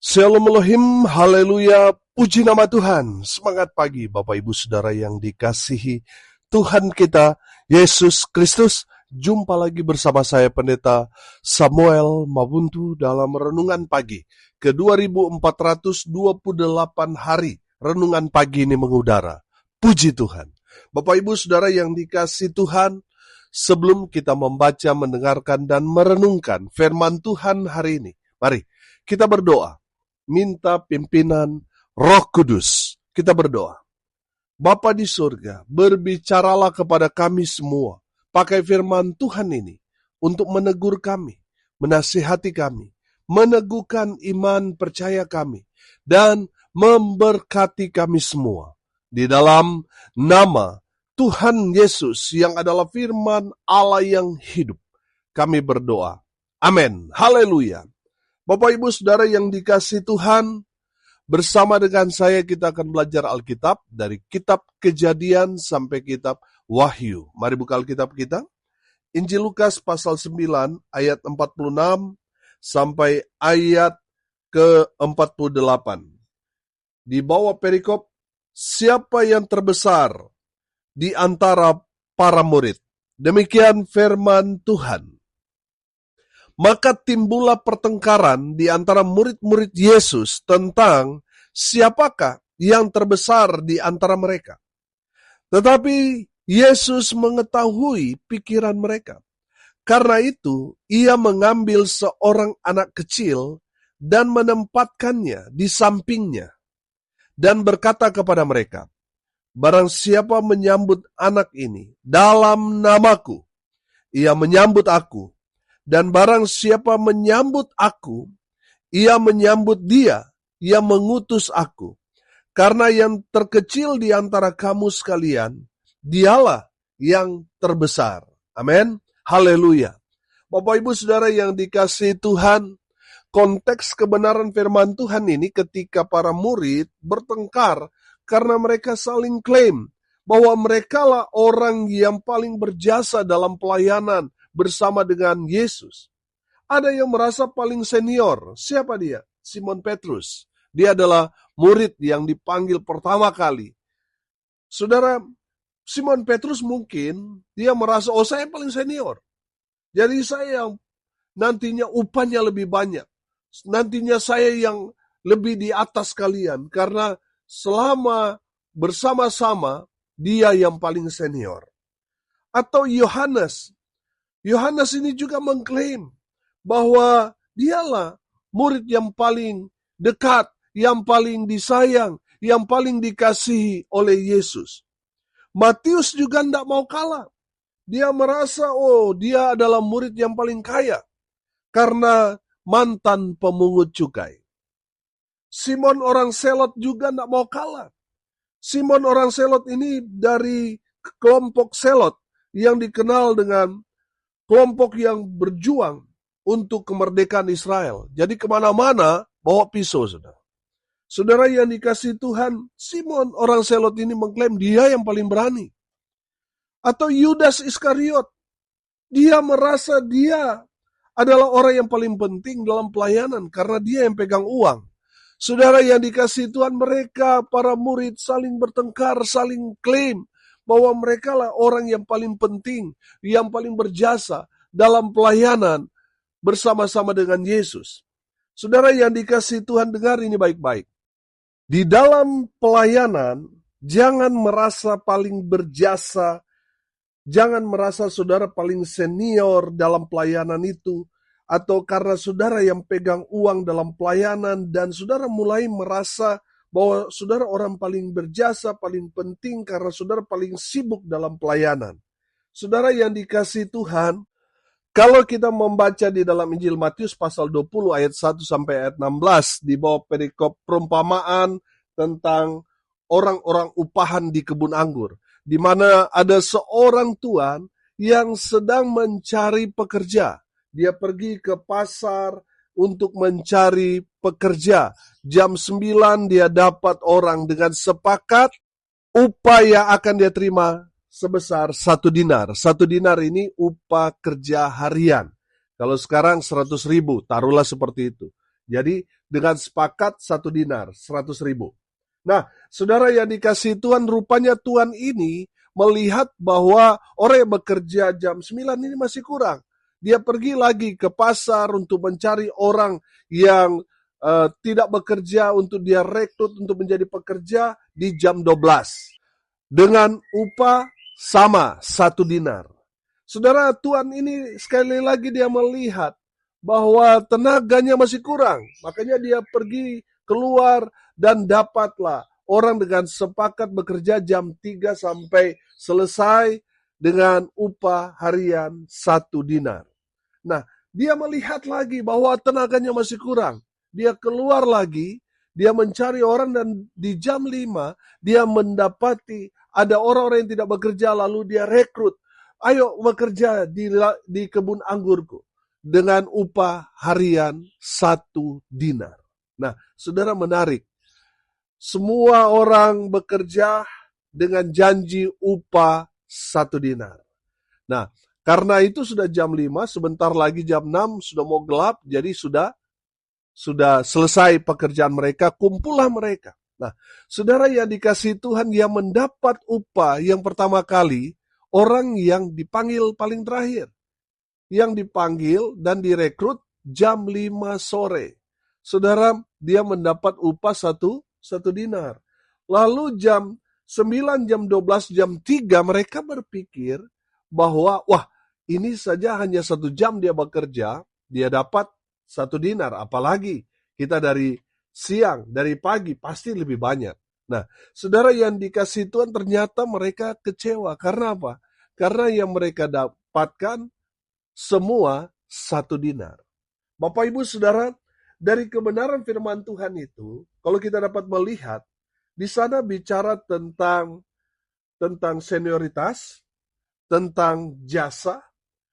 Shalom Elohim, haleluya, puji nama Tuhan. Semangat pagi Bapak Ibu Saudara yang dikasihi Tuhan kita, Yesus Kristus. Jumpa lagi bersama saya Pendeta Samuel Mabuntu dalam Renungan Pagi ke 2428 hari. Renungan pagi ini mengudara. Puji Tuhan. Bapak Ibu Saudara yang dikasihi Tuhan, sebelum kita membaca, mendengarkan, dan merenungkan firman Tuhan hari ini, mari kita berdoa. Minta pimpinan Roh Kudus. Kita berdoa. Bapa di surga, berbicaralah kepada kami semua. Pakai firman Tuhan ini untuk menegur kami, menasihati kami, meneguhkan iman percaya kami, dan memberkati kami semua. Di dalam nama Tuhan Yesus yang adalah firman Allah yang hidup, kami berdoa. Amin. Haleluya. Bapak Ibu Saudara yang dikasihi Tuhan, bersama dengan saya kita akan belajar Alkitab dari kitab Kejadian sampai kitab Wahyu. Mari buka Alkitab kita. Injil Lukas pasal 9 ayat 46 sampai ayat ke-48. Di bawah perikop, siapa yang terbesar di antara para murid? Demikian firman Tuhan. Maka timbullah pertengkaran di antara murid-murid Yesus tentang siapakah yang terbesar di antara mereka. Tetapi Yesus mengetahui pikiran mereka. Karena itu, ia mengambil seorang anak kecil dan menempatkannya di sampingnya dan berkata kepada mereka, barang siapa menyambut anak ini dalam namaku, ia menyambut aku. Dan barang siapa menyambut aku, ia menyambut dia yang mengutus aku. Karena yang terkecil di antara kamu sekalian, dialah yang terbesar. Amin. Haleluya. Bapak Ibu Saudara yang dikasihi Tuhan, konteks kebenaran firman Tuhan ini ketika para murid bertengkar karena mereka saling klaim bahwa merekalah orang yang paling berjasa dalam pelayanan bersama dengan Yesus. Ada yang merasa paling senior. Siapa dia? Simon Petrus. Dia adalah murid yang dipanggil pertama kali. Saudara, Simon Petrus mungkin dia merasa, saya paling senior. Jadi saya yang nantinya upahnya lebih banyak. Nantinya saya yang lebih di atas kalian. Karena selama bersama-sama, dia yang paling senior. Atau Yohanes ini juga mengklaim bahwa dialah murid yang paling dekat, yang paling disayang, yang paling dikasihi oleh Yesus. Matius juga tidak mau kalah. Dia merasa, dia adalah murid yang paling kaya karena mantan pemungut cukai. Simon orang Selot juga tidak mau kalah. Simon orang Selot ini dari kelompok Selot yang dikenal dengan kelompok yang berjuang untuk kemerdekaan Israel. Jadi kemana-mana bawa pisau, saudara. Saudara yang dikasihi Tuhan, Simon orang Selot ini mengklaim dia yang paling berani. Atau Yudas Iskariot, dia merasa dia adalah orang yang paling penting dalam pelayanan karena dia yang pegang uang. Saudara yang dikasihi Tuhan, mereka para murid saling bertengkar, saling klaim bahwa mereka lah orang yang paling penting, yang paling berjasa dalam pelayanan bersama-sama dengan Yesus. Saudara yang dikasihi Tuhan, dengar ini baik-baik. Di dalam pelayanan, jangan merasa paling berjasa, jangan merasa saudara paling senior dalam pelayanan itu, atau karena saudara yang pegang uang dalam pelayanan, dan saudara mulai merasa bahwa saudara orang paling berjasa, paling penting karena saudara paling sibuk dalam pelayanan. Saudara yang dikasihi Tuhan, kalau kita membaca di dalam Injil Matius pasal 20 ayat 1 sampai ayat 16 di bawah perikop perumpamaan tentang orang-orang upahan di kebun anggur, di mana ada seorang tuan yang sedang mencari pekerja. Dia pergi ke pasar untuk mencari pekerja. Jam 9 dia dapat orang dengan sepakat upah yang akan dia terima sebesar 1 dinar. 1 dinar ini upah kerja harian. Kalau sekarang 100.000, taruhlah seperti itu. Jadi dengan sepakat 1 dinar, 100.000. Nah, saudara yang dikasihi Tuhan, rupanya Tuhan ini melihat bahwa orang yang bekerja jam 9 ini masih kurang. Dia pergi lagi ke pasar untuk mencari orang yang tidak bekerja, untuk dia rekrut untuk menjadi pekerja di jam 12. Dengan upah sama 1 dinar. Saudara, Tuhan ini sekali lagi dia melihat bahwa tenaganya masih kurang. Makanya dia pergi keluar dan dapatlah orang dengan sepakat bekerja jam 3 sampai selesai dengan upah harian 1 dinar. Nah, dia melihat lagi bahwa tenaganya masih kurang. Dia keluar lagi, dia mencari orang dan di jam 5 dia mendapati ada orang-orang yang tidak bekerja lalu dia rekrut. Ayo bekerja di kebun anggurku dengan upah harian 1 dinar. Nah, saudara, menarik. Semua orang bekerja dengan janji upah 1 dinar. Nah, karena itu sudah jam 5, sebentar lagi jam 6 sudah mau gelap, jadi sudah selesai pekerjaan mereka, kumpullah mereka. Nah, saudara yang dikasihi Tuhan, yang mendapat upah yang pertama kali, orang yang dipanggil paling terakhir. Yang dipanggil dan direkrut jam 5 sore. Saudara, dia mendapat upah 1 dinar. Lalu jam 9, jam 12, jam 3 mereka berpikir bahwa wah, ini saja hanya 1 jam dia bekerja, dia dapat 1 dinar. Apalagi kita dari siang, dari pagi pasti lebih banyak. Nah, saudara yang dikasihi Tuhan, ternyata mereka kecewa. Karena apa? Karena yang mereka dapatkan semua 1 dinar. Bapak Ibu Saudara, dari kebenaran firman Tuhan itu, kalau kita dapat melihat, di sana bicara tentang senioritas, tentang jasa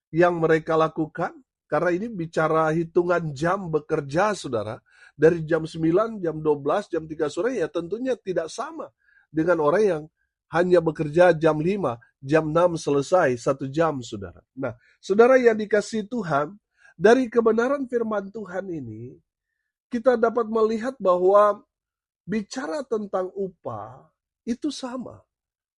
yang mereka lakukan, karena ini bicara hitungan jam bekerja, saudara. Dari jam 9, jam 12, jam 3 sore, ya tentunya tidak sama dengan orang yang hanya bekerja jam 5, jam 6 selesai, 1 jam, saudara. Nah, saudara yang dikasihi Tuhan, dari kebenaran firman Tuhan ini, kita dapat melihat bahwa bicara tentang upah, itu sama.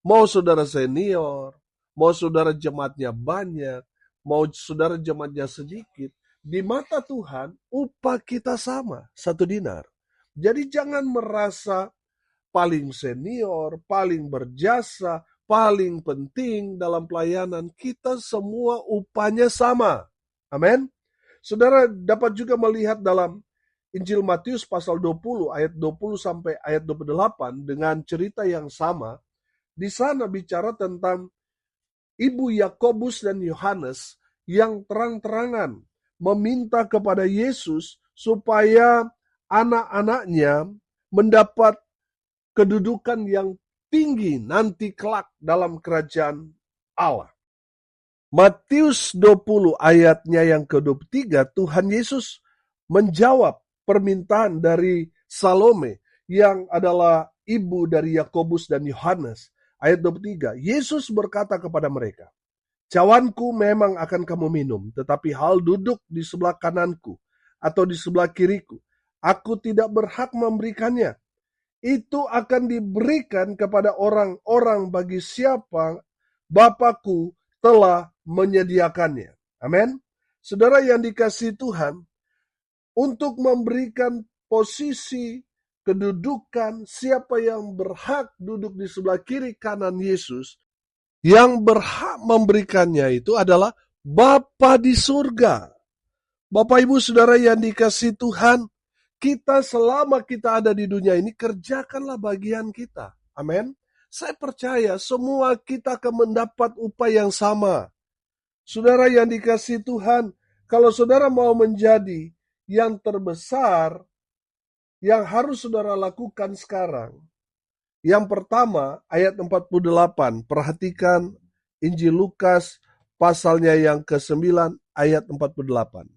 Mau saudara senior, mau saudara jemaatnya banyak, mau saudara jemaatnya sedikit, di mata Tuhan, upah kita sama, 1 dinar. Jadi jangan merasa paling senior, paling berjasa, paling penting dalam pelayanan. Kita semua upahnya sama. Amin. Saudara dapat juga melihat dalam Injil Matius pasal 20 ayat 20 sampai ayat 28 dengan cerita yang sama. Di sana bicara tentang Ibu Yakobus dan Yohanes yang terang-terangan meminta kepada Yesus supaya anak-anaknya mendapat kedudukan yang tinggi nanti kelak dalam kerajaan Allah. Matius 20 ayatnya yang ke-23, Tuhan Yesus menjawab permintaan dari Salome yang adalah ibu dari Yakobus dan Yohanes. Ayat 23, Yesus berkata kepada mereka, "Cawanku memang akan kamu minum, tetapi hal duduk di sebelah kananku atau di sebelah kiriku, aku tidak berhak memberikannya. Itu akan diberikan kepada orang-orang bagi siapa Bapakku telah menyediakannya." Amin. Saudara yang dikasihi Tuhan, untuk memberikan posisi kedudukan siapa yang berhak duduk di sebelah kiri kanan Yesus, yang berhak memberikannya itu adalah Bapa di surga. Bapak Ibu Saudara yang dikasihi Tuhan, kita selama kita ada di dunia ini, kerjakanlah bagian kita. Amin. Saya percaya semua kita akan mendapat upah yang sama. Saudara yang dikasihi Tuhan, kalau saudara mau menjadi yang terbesar, yang harus saudara lakukan sekarang. Yang pertama, ayat 48. Perhatikan Injil Lukas pasalnya yang ke-9 ayat 48.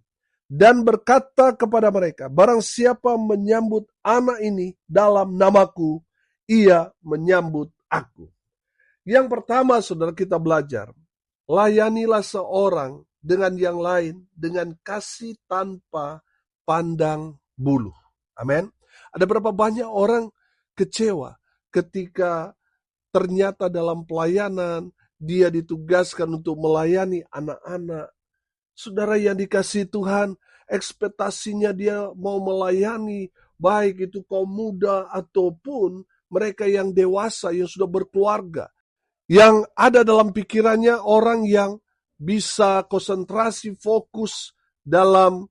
Dan berkata kepada mereka, barang siapa menyambut anak ini dalam namaku, ia menyambut aku. Yang pertama, saudara, kita belajar. Layanilah seorang dengan yang lain dengan kasih tanpa pandang bulu. Amin. Ada berapa banyak orang kecewa ketika ternyata dalam pelayanan dia ditugaskan untuk melayani anak-anak. Saudara yang dikasihi Tuhan, ekspektasinya dia mau melayani, baik itu kaum muda ataupun mereka yang dewasa, yang sudah berkeluarga. Yang ada dalam pikirannya orang yang bisa konsentrasi, fokus dalam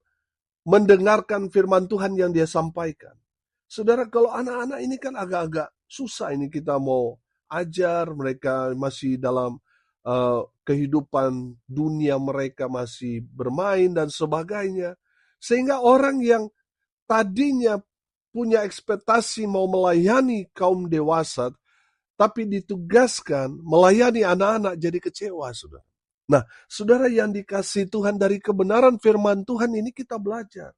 mendengarkan firman Tuhan yang dia sampaikan. Saudara, kalau anak-anak ini kan agak-agak susah ini kita mau ajar, mereka masih dalam kehidupan dunia, mereka masih bermain dan sebagainya. Sehingga orang yang tadinya punya ekspektasi mau melayani kaum dewasa, tapi ditugaskan melayani anak-anak jadi kecewa, saudara. Nah, saudara yang dikasihi Tuhan, dari kebenaran firman Tuhan ini kita belajar.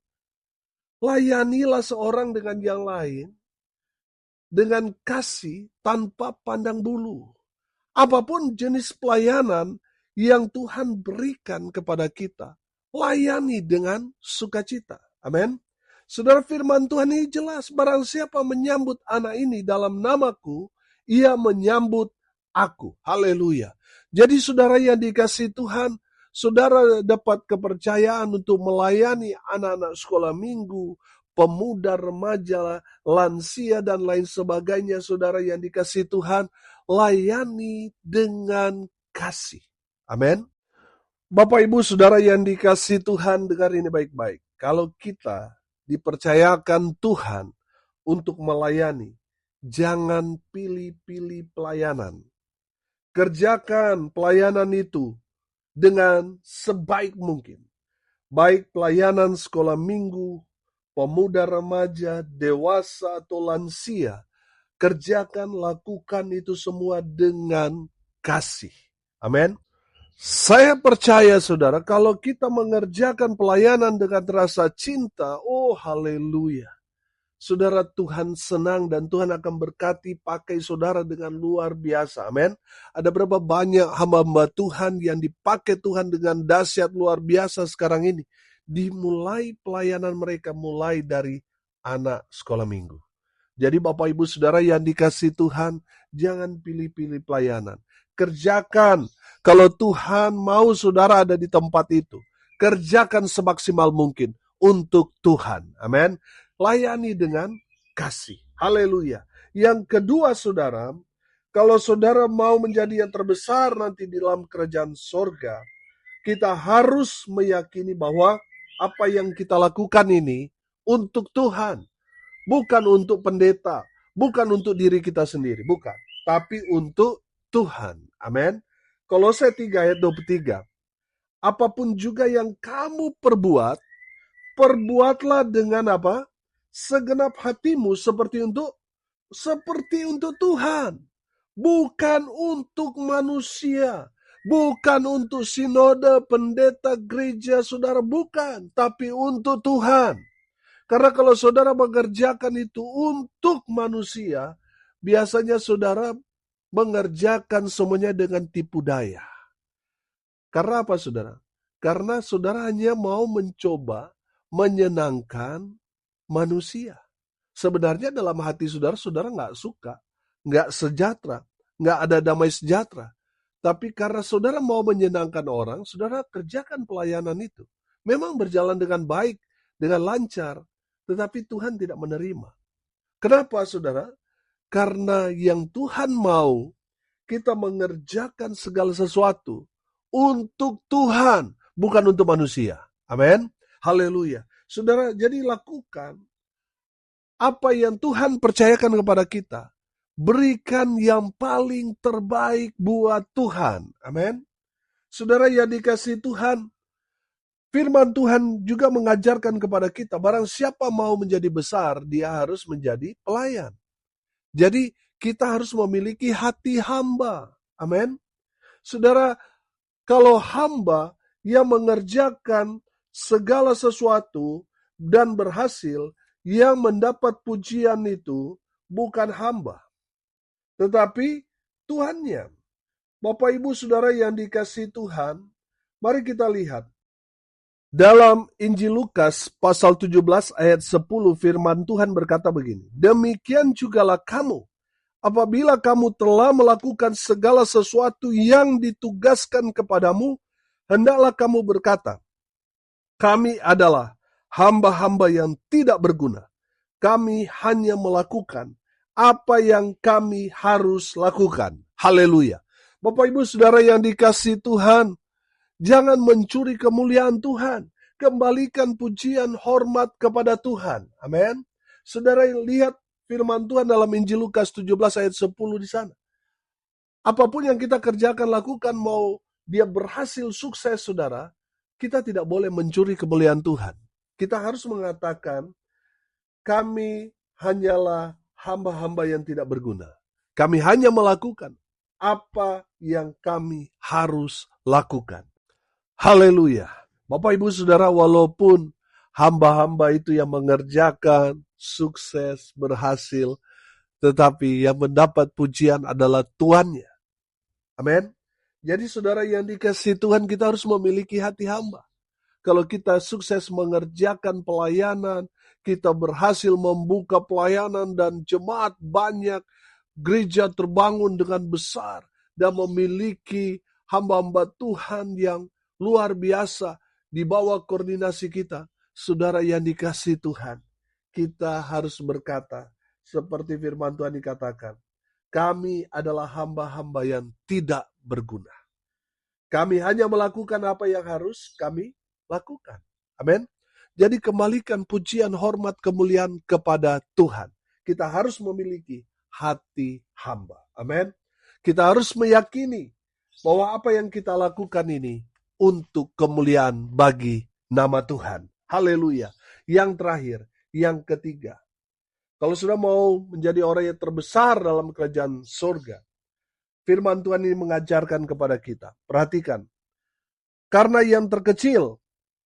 Layanilah seorang dengan yang lain dengan kasih tanpa pandang bulu. Apapun jenis pelayanan yang Tuhan berikan kepada kita, layani dengan sukacita. Amin. Saudara, firman Tuhan ini jelas, barang siapa menyambut anak ini dalam namaku, ia menyambut aku. Haleluya. Jadi saudara yang dikasihi Tuhan, saudara dapat kepercayaan untuk melayani anak-anak sekolah minggu, pemuda, remaja, lansia, dan lain sebagainya. Saudara yang dikasihi Tuhan, layani dengan kasih. Amin. Bapak Ibu Saudara yang dikasihi Tuhan, dengar ini baik-baik. Kalau kita dipercayakan Tuhan untuk melayani, jangan pilih-pilih pelayanan. Kerjakan pelayanan itu dengan sebaik mungkin. Baik pelayanan sekolah minggu, pemuda, remaja, dewasa, atau lansia. Kerjakan, lakukan itu semua dengan kasih. Amin. Saya percaya saudara, kalau kita mengerjakan pelayanan dengan rasa cinta, oh haleluya. Saudara, Tuhan senang dan Tuhan akan berkati pakai saudara dengan luar biasa. Amin. Ada berapa banyak hamba-hamba Tuhan yang dipakai Tuhan dengan dahsyat luar biasa sekarang ini. Dimulai pelayanan mereka mulai dari anak sekolah minggu. Jadi Bapak Ibu Saudara yang dikasihi Tuhan, jangan pilih-pilih pelayanan. Kerjakan. Kalau Tuhan mau saudara ada di tempat itu, kerjakan semaksimal mungkin untuk Tuhan. Amin. Layani dengan kasih. Haleluya. Yang kedua saudara, kalau saudara mau menjadi yang terbesar nanti di dalam kerajaan sorga, kita harus meyakini bahwa apa yang kita lakukan ini untuk Tuhan. Bukan untuk pendeta, bukan untuk diri kita sendiri, bukan. Tapi untuk Tuhan. Amin. Kolose 3 ayat 23. Apapun juga yang kamu perbuat, perbuatlah dengan apa? Segenap hatimu seperti untuk Tuhan. Bukan untuk manusia. Bukan untuk sinode, pendeta, gereja, saudara. Bukan. Tapi untuk Tuhan. Karena kalau saudara mengerjakan itu untuk manusia, biasanya saudara mengerjakan semuanya dengan tipu daya. Karena apa saudara? Karena saudara hanya mau mencoba menyenangkan manusia. Sebenarnya dalam hati saudara, saudara nggak suka, nggak sejahtera, nggak ada damai sejahtera. Tapi karena saudara mau menyenangkan orang, saudara kerjakan pelayanan itu. Memang berjalan dengan baik, dengan lancar, tetapi Tuhan tidak menerima. Kenapa saudara? Karena yang Tuhan mau, kita mengerjakan segala sesuatu untuk Tuhan, bukan untuk manusia. Amin. Haleluya. Saudara, jadi lakukan apa yang Tuhan percayakan kepada kita. Berikan yang paling terbaik buat Tuhan. Amin. Saudara yang dikasihi Tuhan, firman Tuhan juga mengajarkan kepada kita, barang siapa mau menjadi besar, dia harus menjadi pelayan. Jadi kita harus memiliki hati hamba. Amin. Saudara, kalau hamba yang mengerjakan segala sesuatu dan berhasil, yang mendapat pujian itu bukan hamba, tetapi Tuhannya. Bapak Ibu Saudara yang dikasihi Tuhan, mari kita lihat. Dalam Injil Lukas pasal 17 ayat 10 firman Tuhan berkata begini, demikian jugalah kamu, apabila kamu telah melakukan segala sesuatu yang ditugaskan kepadamu, hendaklah kamu berkata, kami adalah hamba-hamba yang tidak berguna. Kami hanya melakukan apa yang kami harus lakukan. Haleluya. Bapak Ibu Saudara yang dikasihi Tuhan, jangan mencuri kemuliaan Tuhan. Kembalikan pujian hormat kepada Tuhan. Amin. Saudara lihat firman Tuhan dalam Injil Lukas 17 ayat 10 di sana. Apapun yang kita kerjakan, lakukan, mau dia berhasil, sukses, saudara, kita tidak boleh mencuri kemuliaan Tuhan. Kita harus mengatakan, kami hanyalah hamba-hamba yang tidak berguna. Kami hanya melakukan apa yang kami harus lakukan. Haleluya. Bapak Ibu Saudara, walaupun hamba-hamba itu yang mengerjakan, sukses, berhasil, tetapi yang mendapat pujian adalah Tuannya. Amin. Jadi saudara yang dikasihi Tuhan, kita harus memiliki hati hamba. Kalau kita sukses mengerjakan pelayanan, kita berhasil membuka pelayanan dan jemaat banyak, gereja terbangun dengan besar, dan memiliki hamba-hamba Tuhan yang luar biasa di bawah koordinasi kita. Saudara yang dikasihi Tuhan, kita harus berkata, seperti firman Tuhan dikatakan, kami adalah hamba-hamba yang tidak berguna. Kami hanya melakukan apa yang harus kami lakukan. Amin. Jadi kembalikan pujian, hormat, kemuliaan kepada Tuhan. Kita harus memiliki hati hamba. Amin. Kita harus meyakini bahwa apa yang kita lakukan ini untuk kemuliaan bagi nama Tuhan. Haleluya. Yang terakhir, yang ketiga. Kalau sudah mau menjadi orang yang terbesar dalam kerajaan surga, firman Tuhan ini mengajarkan kepada kita. Perhatikan. Karena yang terkecil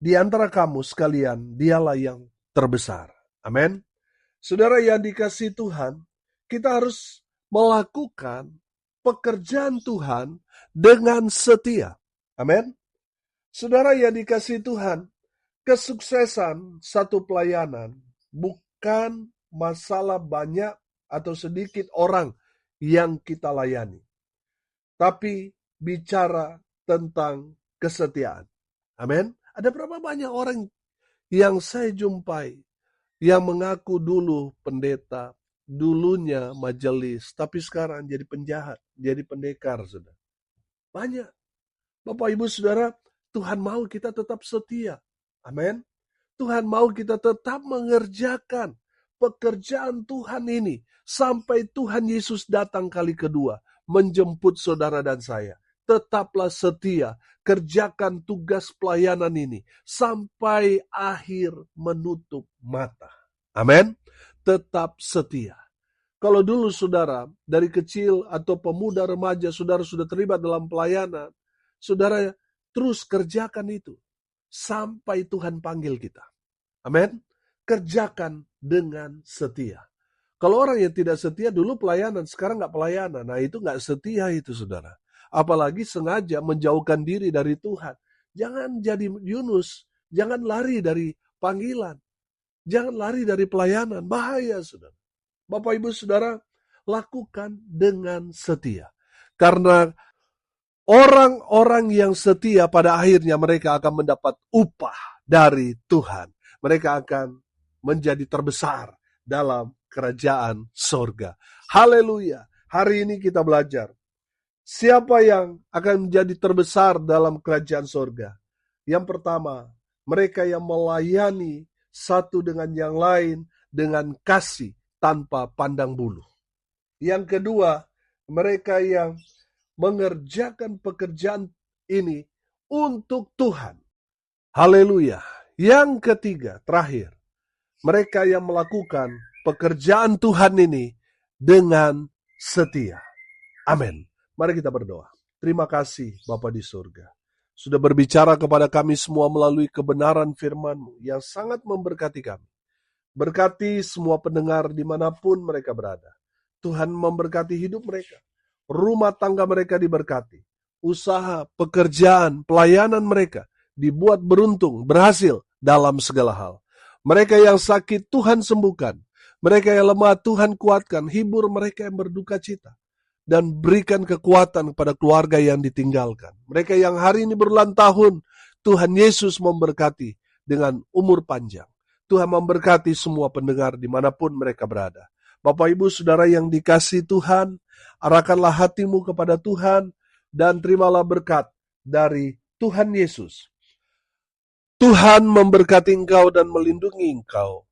di antara kamu sekalian, dialah yang terbesar. Amin. Saudara yang dikasihi Tuhan, kita harus melakukan pekerjaan Tuhan dengan setia. Amin. Saudara yang dikasihi Tuhan, kesuksesan satu pelayanan bukan masalah banyak atau sedikit orang yang kita layani, tapi bicara tentang kesetiaan. Amin. Ada berapa banyak orang yang saya jumpai yang mengaku dulu pendeta, dulunya majelis, tapi sekarang jadi penjahat, jadi pendekar, saudara. Banyak. Bapak Ibu Saudara, Tuhan mau kita tetap setia. Amin. Tuhan mau kita tetap mengerjakan pekerjaan Tuhan ini sampai Tuhan Yesus datang kali kedua menjemput saudara dan saya. Tetaplah setia, kerjakan tugas pelayanan ini sampai akhir menutup mata. Amin. Tetap setia. Kalau dulu saudara dari kecil atau pemuda remaja saudara sudah terlibat dalam pelayanan, saudara terus kerjakan itu sampai Tuhan panggil kita. Amin. Kerjakan dengan setia. Kalau orang yang tidak setia dulu pelayanan, sekarang nggak pelayanan. Nah itu nggak setia itu saudara. Apalagi sengaja menjauhkan diri dari Tuhan. Jangan jadi Yunus. Jangan lari dari panggilan. Jangan lari dari pelayanan. Bahaya saudara. Bapak Ibu Saudara, lakukan dengan setia. Karena orang-orang yang setia pada akhirnya mereka akan mendapat upah dari Tuhan. Mereka akan menjadi terbesar dalam kerajaan sorga. Haleluya. Hari ini kita belajar. Siapa yang akan menjadi terbesar dalam kerajaan sorga? Yang pertama, mereka yang melayani satu dengan yang lain dengan kasih tanpa pandang bulu. Yang kedua, mereka yang mengerjakan pekerjaan ini untuk Tuhan. Haleluya. Yang ketiga, terakhir, mereka yang melakukan pekerjaan Tuhan ini dengan setia. Amin. Mari kita berdoa. Terima kasih Bapa di surga. Sudah berbicara kepada kami semua melalui kebenaran firman-Mu yang sangat memberkati kami. Berkati semua pendengar dimanapun mereka berada. Tuhan memberkati hidup mereka. Rumah tangga mereka diberkati. Usaha, pekerjaan, pelayanan mereka dibuat beruntung, berhasil dalam segala hal. Mereka yang sakit Tuhan sembuhkan. Mereka yang lemah Tuhan kuatkan. Hibur mereka yang berduka cita. Dan berikan kekuatan kepada keluarga yang ditinggalkan. Mereka yang hari ini berulang tahun, Tuhan Yesus memberkati dengan umur panjang. Tuhan memberkati semua pendengar dimanapun mereka berada. Bapak Ibu Saudara yang dikasihi Tuhan, arahkanlah hatimu kepada Tuhan dan terimalah berkat dari Tuhan Yesus. Tuhan memberkati engkau dan melindungi engkau.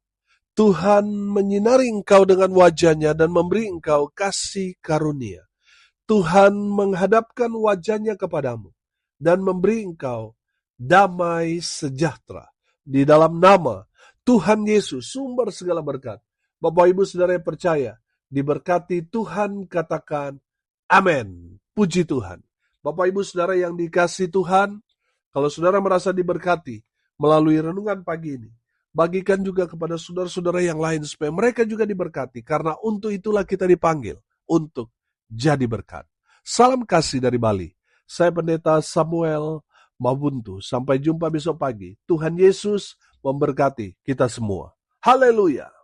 Tuhan menyinari engkau dengan wajah-Nya dan memberi engkau kasih karunia. Tuhan menghadapkan wajah-Nya kepadamu dan memberi engkau damai sejahtera. Di dalam nama Tuhan Yesus, sumber segala berkat. Bapak Ibu Saudara yang percaya, diberkati Tuhan, katakan amin. Puji Tuhan. Bapak Ibu Saudara yang dikasihi Tuhan, kalau saudara merasa diberkati melalui renungan pagi ini, bagikan juga kepada saudara-saudara yang lain supaya mereka juga diberkati. Karena untuk itulah kita dipanggil untuk jadi berkat. Salam kasih dari Bali. Saya Pendeta Samuel Mabuntu. Sampai jumpa besok pagi. Tuhan Yesus memberkati kita semua. Haleluya.